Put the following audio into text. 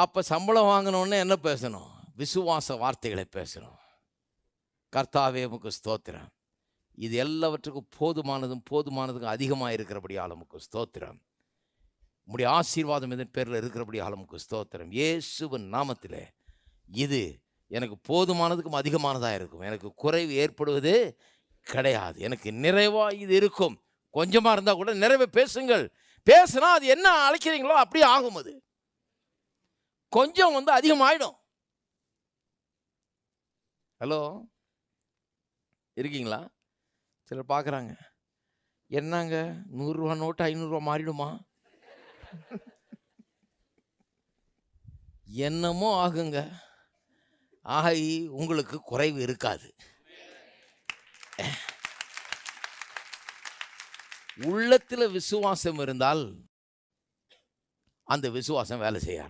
அப்போ சம்பளம் வாங்கினோடனே என்ன பேசணும்? விசுவாச வார்த்தைகளை பேசணும். கர்த்தாவே உமக்கு ஸ்தோத்திரம், இது எல்லாவற்றுக்கும் போதுமானதுக்கும் அதிகமாக இருக்கிறபடியால் உமக்கு ஸ்தோத்திரம். உம்முடைய ஆசீர்வாதம் இதன் பேரில் இருக்கிறபடியால் உமக்கு ஸ்தோத்திரம். இயேசுவின் நாமத்திலே இது எனக்கு போதுமானதுக்கும் அதிகமானதாக இருக்கும். எனக்கு குறைவு ஏற்படுவது கிடையாது. எனக்கு நிறைவாக இது இருக்கும். கொஞ்சமாக இருந்தால் கூட நிறைவே பேசுங்கள். பேசுனா அது என்ன அழைக்கிறீங்களோ அப்படியே ஆகும். அது கொஞ்சம் அதிகமாயிடும். ஹலோ, இருக்கீங்களா? சிலர் பார்க்குறாங்க, என்னங்க 100 ரூபா நோட்டு 500 ரூபா மாறிடுமா? என்னமோ ஆகுங்க, ஆகி உங்களுக்கு குறைவு இருக்காது. உள்ளத்தில் விசுவாசம் இருந்தால் அந்த விசுவாசம் வேலை செய்ய